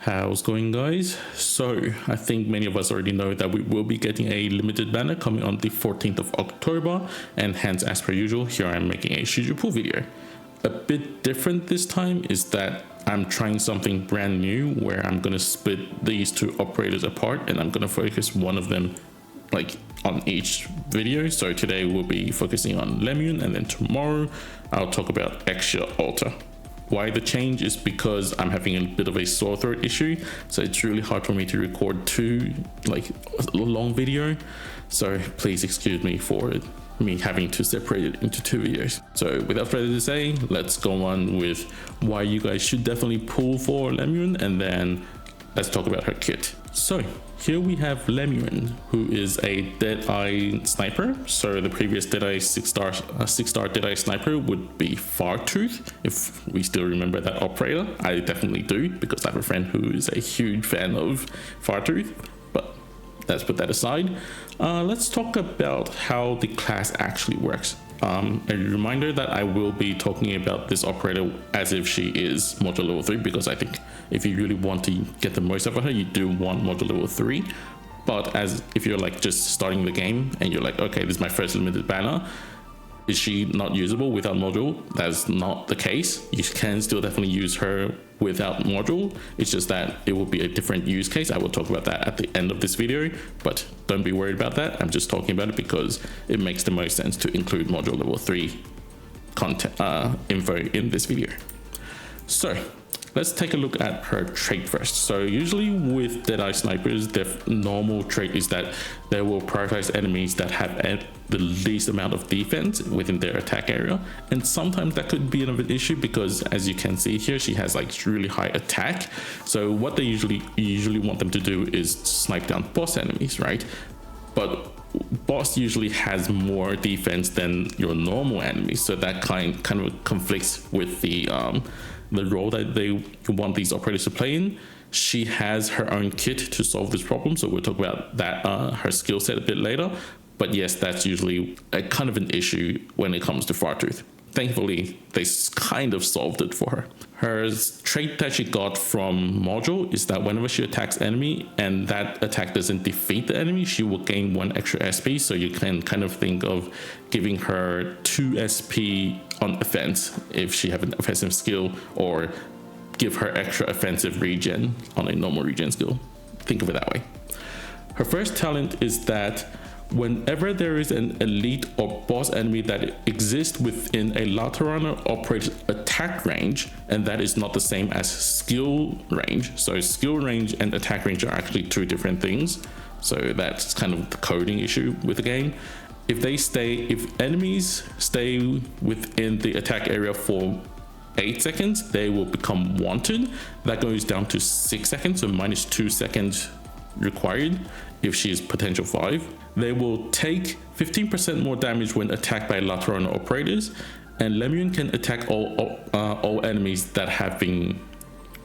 How's going, guys? So I think many of us already know that we will be getting a limited banner coming on the 14th of October, and hence, as per usual, here I'm making a Shiju pool video. A bit different this time is that I'm trying something brand new where I'm going to split these two operators apart and I'm going to focus one of them like on each video. So today we'll be focusing on Lemuen, and then tomorrow I'll talk about Extra Altar. Why the change is because I'm having a bit of a sore throat issue, so it's really hard for me to record two a long video, so please excuse me for me having to separate it into two videos. So without further ado say, let's go on with why you guys should definitely pull for Lemuen, and then let's talk about her kit. So here we have Lemuen, who is a Deadeye sniper. So the previous Deadeye 6-star Deadeye sniper would be Fartooth, if we still remember that operator. I definitely do, because I have a friend who is a huge fan of Fartooth, but let's put that aside. Let's talk about how the class actually works. A reminder that I will be talking about this operator as if she is module level 3, because I think if you really want to get the most out of her, you do want module level 3. But as if you're like just starting the game and you're like, okay, this is my first limited banner, is she not usable without module? That's not the case. You can still definitely use her without module. It's just that it will be a different use case. I will talk about that at the end of this video, but don't be worried about that. I'm just talking about it because it makes the most sense to include module level 3 content info in this video. So let's take a look at her trait first. So usually with Deadeye snipers, their normal trait is that they will prioritize enemies that have the least amount of defense within their attack area. And sometimes that could be an issue because, as you can see here, she has like really high attack. So what they usually want them to do is snipe down boss enemies, right? But boss usually has more defense than your normal enemies. So that kind of conflicts with the role that they want these operators to play in. She has her own kit to solve this problem, so we'll talk about that, her skill set a bit later. But yes, that's usually a kind of an issue when it comes to Fartooth. Thankfully, they kind of solved it for her. Her trait that she got from module is that whenever she attacks enemy and that attack doesn't defeat the enemy, she will gain 1 extra SP. So you can kind of think of giving her 2 SP on offense if she have an offensive skill, or give her extra offensive regen on a normal regen skill. Think of it that way. Her first talent is that whenever there is an elite or boss enemy that exists within a Laterana operator's attack range, and that is not the same as skill range. So skill range and attack range are actually two different things. So that's kind of the coding issue with the game. If enemies stay within the attack area for 8 seconds, they will become wanted. That goes down to 6 seconds, so minus 2 seconds required if she is potential 5. They will take 15% more damage when attacked by Laterana operators, and Lemuen can attack all enemies that have been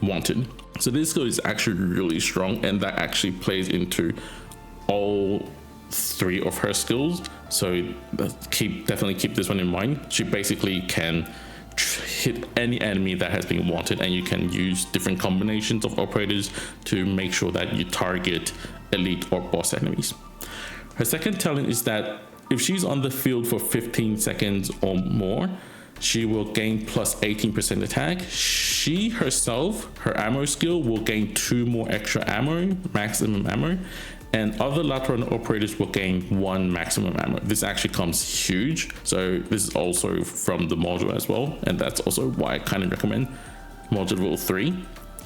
wanted. So this skill is actually really strong, and that actually plays into all 3 of her skills. So definitely keep this one in mind. She basically can hit any enemy that has been wanted, and you can use different combinations of operators to make sure that you target elite or boss enemies. Her second talent is that if she's on the field for 15 seconds or more, she will gain plus 18% attack. She herself, her ammo skill, will gain 2 more extra ammo, maximum ammo, and other Laterana operators will gain 1 maximum ammo. This actually comes huge. So this is also from the module as well, and that's also why I kind of recommend module level 3.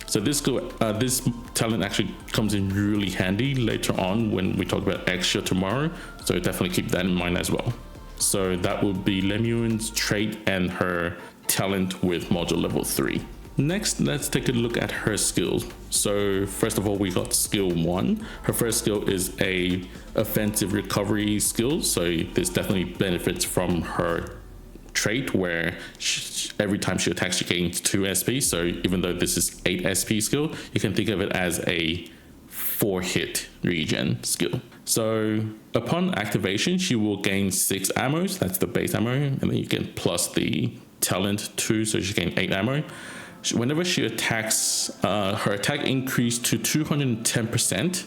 So this talent actually comes in really handy later on when we talk about Extra tomorrow. So definitely keep that in mind as well. So that will be Lemuen's trait and her talent with module level 3. Next, let's take a look at her skills. So first of all, we got skill 1. Her first skill is a offensive recovery skill. So this definitely benefits from her trait where every time she attacks, she gains 2 SP. So even though this is 8 SP skill, you can think of it as a 4-hit regen skill. So upon activation, she will gain 6 ammos. That's the base ammo, and then you can plus the talent 2, so she gain 8 ammo. Whenever she attacks, her attack increased to 210%,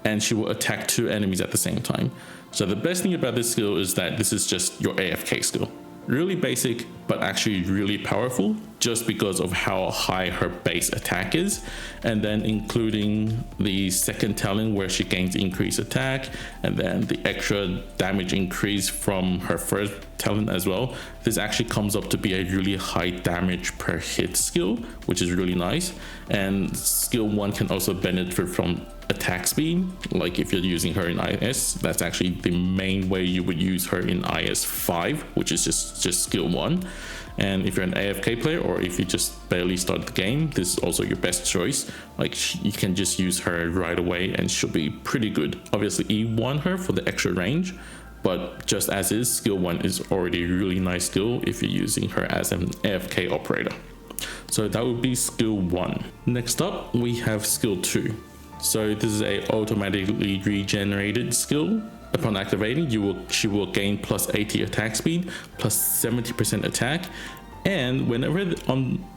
and she will attack 2 enemies at the same time. So the best thing about this skill is that this is just your AFK skill. Really basic, but actually really powerful just because of how high her base attack is. And then including the second talent where she gains increased attack, and then the extra damage increase from her first talent as well. This actually comes up to be a really high damage per hit skill, which is really nice. And skill 1 can also benefit from attack speed. Like if you're using her in IS, that's actually the main way you would use her in IS 5, which is just skill 1. And if you're an AFK player, or if you just barely start the game, this is also your best choice. Like you can just use her right away and she'll be pretty good. Obviously E1 her for the extra range, but just as is, skill 1 is already a really nice skill if you're using her as an AFK operator. So that would be skill 1. Next up, we have skill 2. So this is a automatically regenerated skill. Upon activating, she will gain plus 80 attack speed, plus 70% attack, and whenever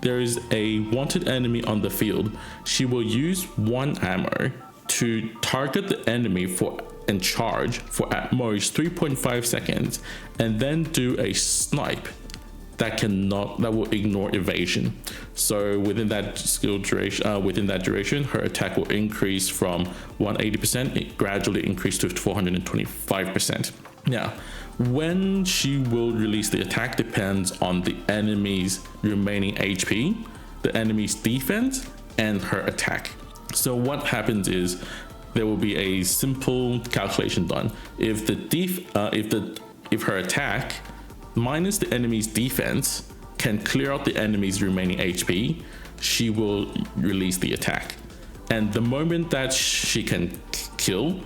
there is a wanted enemy on the field, she will use 1 ammo to target the enemy and charge for at most 3.5 seconds, and then do a snipe that will ignore evasion. So within that skill duration, her attack will increase from 180%, it gradually increase to 425%. Now, when she will release the attack depends on the enemy's remaining HP, the enemy's defense, and her attack. So what happens is there will be a simple calculation done. If her attack minus the enemy's defense can clear out the enemy's remaining HP, she will release the attack. And the moment that she can kill,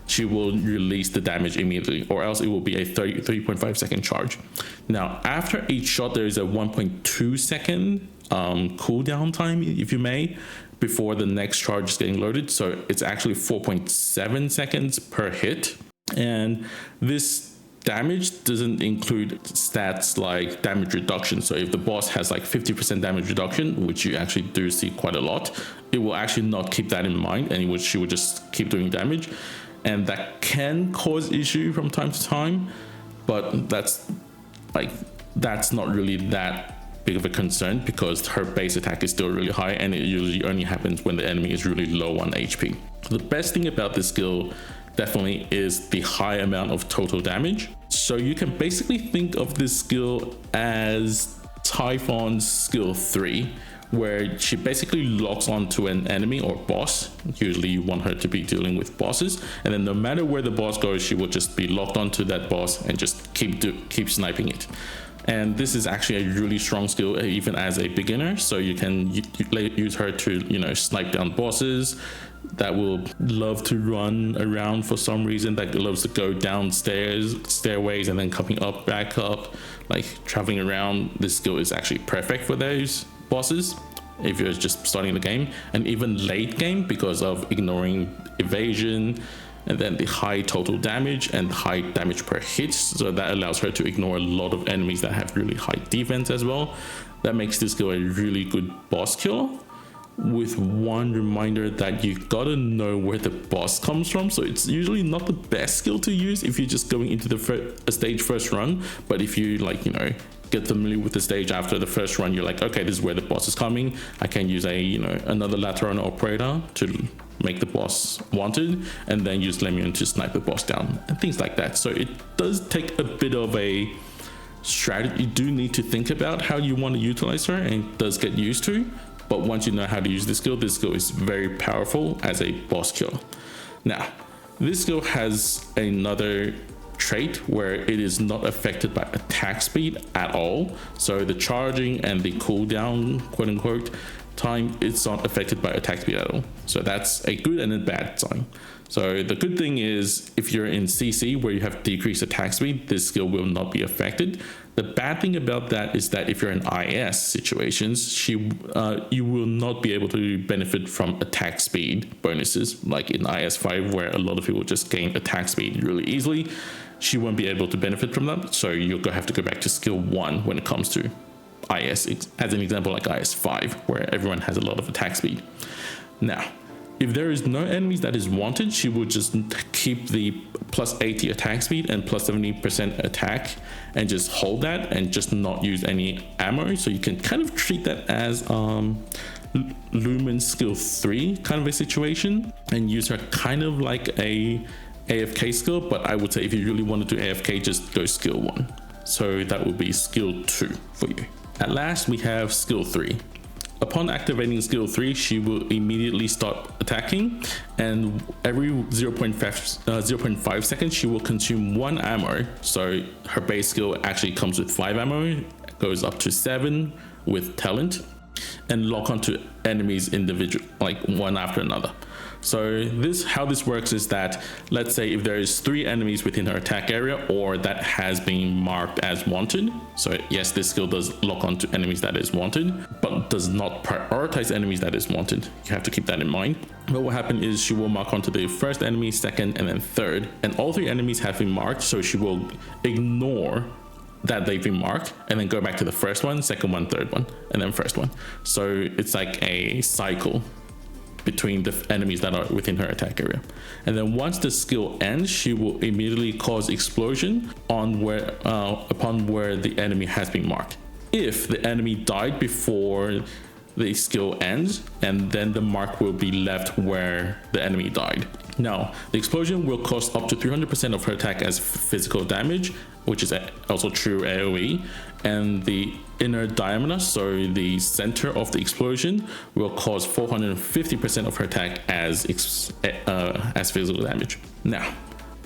she will release the damage immediately, or else it will be a 3.5 second charge. Now, after each shot, there is a 1.2 second cooldown time, if you may, before the next charge is getting loaded. So it's actually 4.7 seconds per hit. And this damage doesn't include stats like damage reduction. So if the boss has like 50% damage reduction, which you actually do see quite a lot, it will actually not keep that in mind, and she will just keep doing damage. And that can cause issue from time to time, but that's not really that big of a concern because her base attack is still really high, and it usually only happens when the enemy is really low on HP. The best thing about this skill definitely is the high amount of total damage. So you can basically think of this skill as Typhon's skill 3, where she basically locks onto an enemy or boss. Usually you want her to be dealing with bosses, and then no matter where the boss goes, she will just be locked onto that boss and just keep sniping it. And this is actually a really strong skill even as a beginner, so you can use her to snipe down bosses that will love to run around for some reason, that loves to go downstairs, stairways, and then coming up, back up, like traveling around. This skill is actually perfect for those bosses if you're just starting the game, and even late game because of ignoring evasion and then the high total damage and high damage per hit. So that allows her to ignore a lot of enemies that have really high defense as well. That makes this skill a really good boss killer, with one reminder that you gotta know where the boss comes from. So it's usually not the best skill to use if you're just going into a stage first run, but if you get familiar with the stage after the first run, you're like, okay, this is where the boss is coming. I can use another Lateran operator to make the boss wanted, and then use Lemuen to snipe the boss down and things like that. So it does take a bit of a strategy. You do need to think about how you want to utilize her, and it does get used to. But once you know how to use this skill is very powerful as a boss killer. Now, this skill has another trait where it is not affected by attack speed at all. So the charging and the cooldown, quote unquote, time, it's not affected by attack speed at all. So that's a good and a bad sign. So the good thing is if you're in CC where you have decreased attack speed, this skill will not be affected. The bad thing about that is that if you're in IS situations, you will not be able to benefit from attack speed bonuses like in IS 5, where a lot of people just gain attack speed really easily. She won't be able to benefit from that, so you'll have to go back to skill 1 when it comes to as an example, like IS-5, where everyone has a lot of attack speed. Now, if there is no enemies that is wanted, she will just keep the plus 80 attack speed and plus 70% attack and just hold that and just not use any ammo. So you can kind of treat that as Lemuen skill 3 kind of a situation and use her kind of like a AFK skill, but I would say if you really want to do AFK, just go skill 1. So that would be skill 2 for you. At last, we have skill 3. Upon activating skill 3, she will immediately start attacking, and every 0.5 seconds, she will consume 1 ammo. So her base skill actually comes with 5 ammo, goes up to 7 with talent, and lock onto enemies individual, like one after another. So how this works is that, let's say if there is 3 enemies within her attack area or that has been marked as wanted. So yes, this skill does lock onto enemies that is wanted, but does not prioritize enemies that is wanted. You have to keep that in mind. What will happen is she will mark onto the first enemy, second, and then third, and all 3 enemies have been marked. So she will ignore that they've been marked and then go back to the first one, second one, third one, and then first one. So it's like a cycle between the enemies that are within her attack area. And then once the skill ends, she will immediately cause explosion upon where the enemy has been marked. If the enemy died before the skill ends, and then the mark will be left where the enemy died. Now, the explosion will cost up to 300% of her attack as physical damage, which is also true AoE, and the inner diameter, so the center of the explosion, will cause 450% of her attack as physical damage. Now,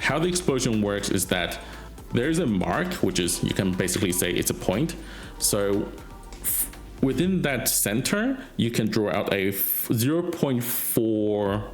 how the explosion works is that there is a mark, which is, you can basically say it's a point. So within that center, you can draw out a 0.4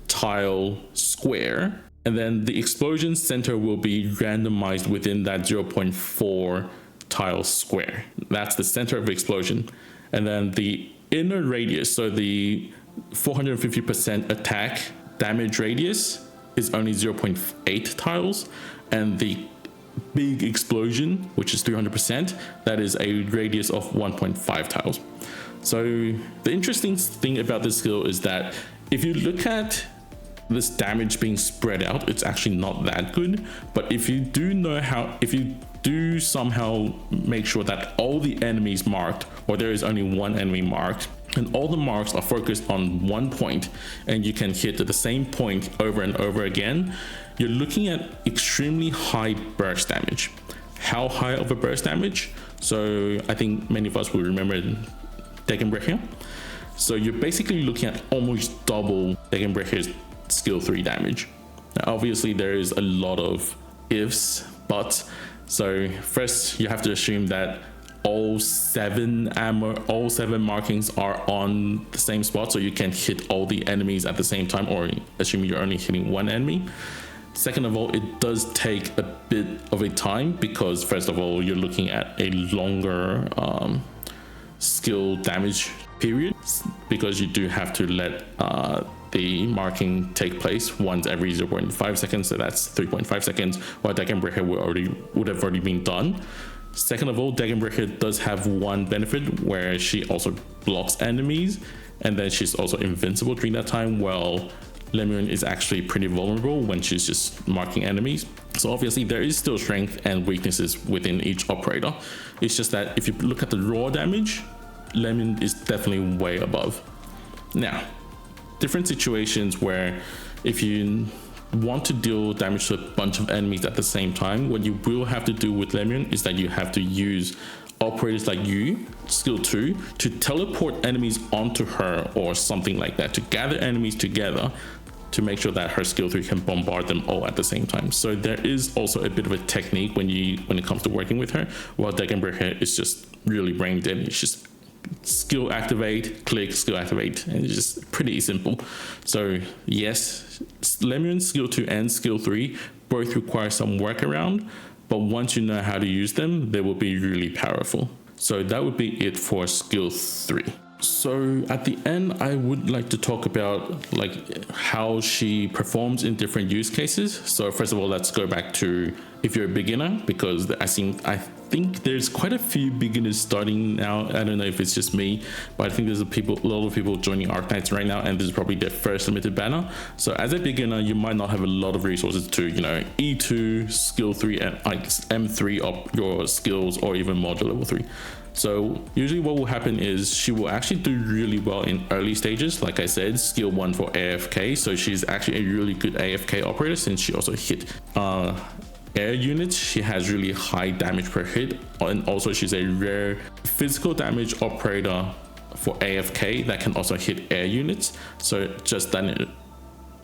tile square, and then the explosion center will be randomized within that 0.4 tile square. That's the center of the explosion. And then the inner radius, so the 450% attack damage radius, is only 0.8 tiles, and the big explosion, which is 300%, that is a radius of 1.5 tiles. So the interesting thing about this skill is that if you look at this damage being spread out, it's actually not that good. But if you do somehow make sure that all the enemies marked, or there is only 1 enemy marked, and all the marks are focused on 1 point, and you can hit the same point over and over again, you're looking at extremely high burst damage. How high of a burst damage? So I think many of us will remember Degenbrecher. So you're basically looking at almost double Degenbrecher's skill 3 damage. Now, obviously there is a lot of ifs, buts. So first you have to assume that all 7 markings are on the same spot, so you can hit all the enemies at the same time, or assuming you're only hitting 1 enemy. Second of all, it does take a bit of a time because first of all, you're looking at a longer skill damage period, because you do have to let the marking take place once every 0.5 seconds, so that's 3.5 seconds, while Degenbrecher would have already been done. Second of all, Degenbrecher does have one benefit where she also blocks enemies, and then she's also invincible during that time, while Lemuen is actually pretty vulnerable when she's just marking enemies. So obviously there is still strength and weaknesses within each operator. It's just that if you look at the raw damage, Lemuen is definitely way above. Now, different situations where if you want to deal damage to a bunch of enemies at the same time, what you will have to do with Lemuen is that you have to use operators like you, skill 2, to teleport enemies onto her or something like that, to gather enemies together to make sure that her skill 3 can bombard them all at the same time. So there is also a bit of a technique when it comes to working with her, while Degenbrecher is just really brain dead. It's just skill activate, click, skill activate, and it's just pretty simple. So yes, Lemuen skill 2 and skill 3 both require some workaround, but once you know how to use them, they will be really powerful. So that would be it for skill 3. So at the end, I would like to talk about like how she performs in different use cases. So first of all, let's go back to if you're a beginner, because I think there's quite a few beginners starting now. I don't know if it's just me, but I think there's a lot of people joining Arknights right now, and this is probably their first limited banner. So as a beginner, you might not have a lot of resources to, E2, skill 3, and M3 up your skills, or even module level 3. So usually what will happen is she will actually do really well in early stages. Like I said, skill 1 for AFK. So she's actually a really good AFK operator, since she also hit air units. She has really high damage per hit, and also she's a rare physical damage operator for AFK that can also hit air units. So just that,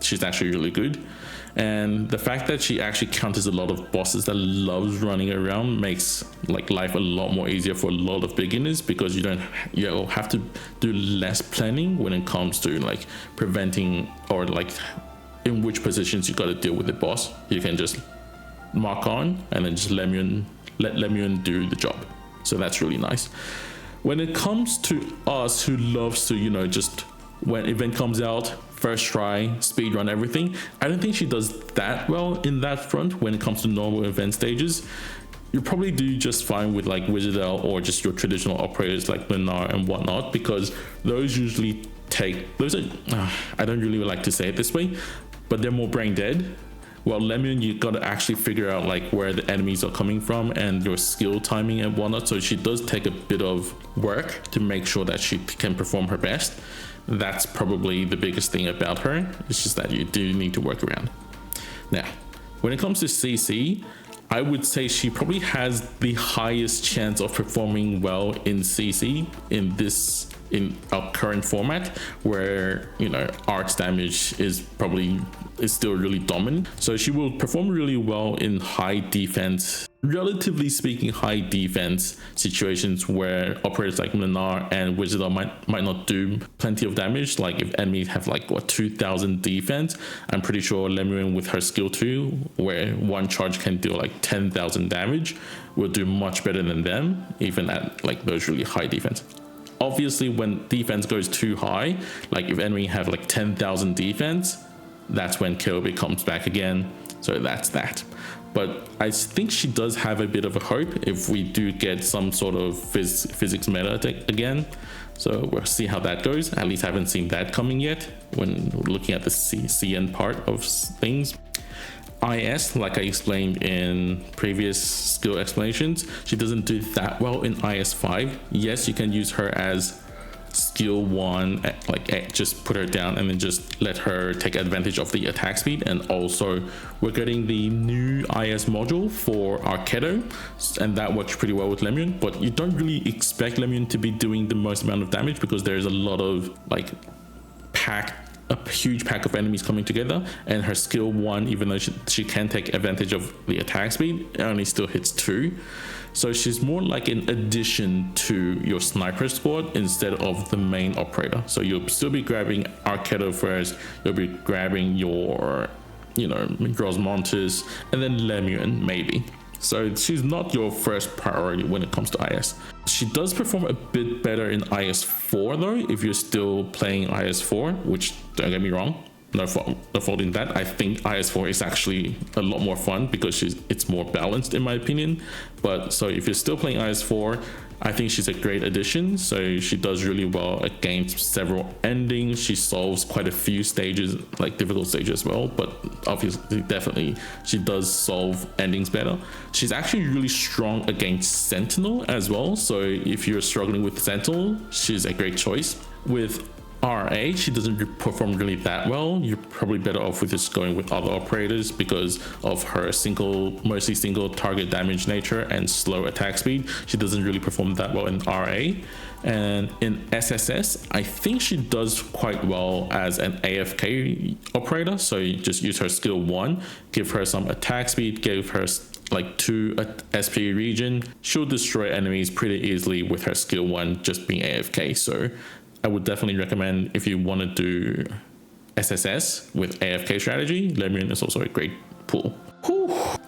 she's actually really good. And the fact that she actually counters a lot of bosses that loves running around makes like life a lot more easier for a lot of beginners, because you'll have to do less planning when it comes to like preventing, or like in which positions you got to deal with the boss. You can just mark on and then just let Lemuen do the job. So that's really nice. When it comes to us who loves to, just when event comes out, first try, speed run everything, I don't think she does that well in that front when it comes to normal event stages. You probably do just fine with like Wizardel or just your traditional operators like Lenar and whatnot, because those usually I don't really like to say it this way, but they're more brain dead. Well, Lemuen, you gotta actually figure out like where the enemies are coming from and your skill timing and whatnot. So she does take a bit of work to make sure that she can perform her best. That's probably the biggest thing about her. It's just that you do need to work around. Now, when it comes to CC, I would say she probably has the highest chance of performing well in CC in our current format, where arts damage is still really dominant. So she will perform really well in high defense, relatively speaking, high defense situations where operators like Lenar and Wizardel might not do plenty of damage. Like if enemies have 2,000 defense, I'm pretty sure Lemuen with her skill 2, where one charge can do 10,000 damage, will do much better than them, even at those really high defense. Obviously, when defense goes too high, like if enemy have 10,000 defense, that's when KOB comes back again. So that's that. But I think she does have a bit of a hope if we do get some sort of physics meta again. So we'll see how that goes. At least I haven't seen that coming yet when looking at the CN part of things. IS, like I explained in previous skill explanations, she doesn't do that well in IS5. Yes, you can use her as skill 1, just put her down and then just let her take advantage of the attack speed. And also we're getting the new IS module for Arkedo, and that works pretty well with Lemuen, but you don't really expect Lemuen to be doing the most amount of damage, because there's a lot of a huge pack of enemies coming together, and her skill 1, even though she can take advantage of the attack speed, it only still hits 2. So she's more like an addition to your sniper squad instead of the main operator. So you'll still be grabbing Arkedo first, you'll be grabbing your Grosmontis, and then Lemuen maybe. So she's not your first priority when it comes to IS. She does perform a bit better in IS4 though, if you're still playing IS4, which, don't get me wrong, no fault in that. I think IS4 is actually a lot more fun because it's more balanced in my opinion. But so if you're still playing IS4, I think she's a great addition. So she does really well against several endings. She solves quite a few stages, difficult stages as well, but obviously definitely she does solve endings better. She's actually really strong against Sentinel as well. So if you're struggling with Sentinel, she's a great choice. With RA, she doesn't perform really that well. You're probably better off with just going with other operators because of her mostly single target damage nature and slow attack speed. She doesn't really perform that well in RA. And in SSS, I think she does quite well as an AFK operator. So you just use her skill 1, give her some attack speed, give her 2 SP region. She'll destroy enemies pretty easily with her skill 1 just being AFK. So I would definitely recommend, if you want to do SSS with AFK strategy, Lemuen is also a great pool.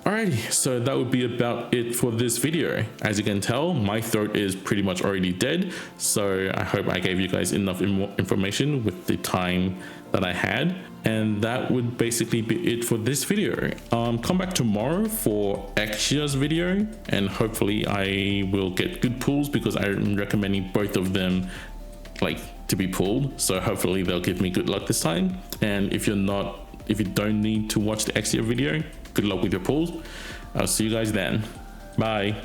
Alrighty, so that would be about it for this video. As you can tell, my throat is pretty much already dead, so I hope I gave you guys enough information with the time that I had. And that would basically be it for this video. Come back tomorrow for Axia's video, and hopefully I will get good pulls because I'm recommending both of them to be pulled. So hopefully they'll give me good luck this time. And if you don't need to watch the Axia video, good luck with your pulls. I'll see you guys then. Bye.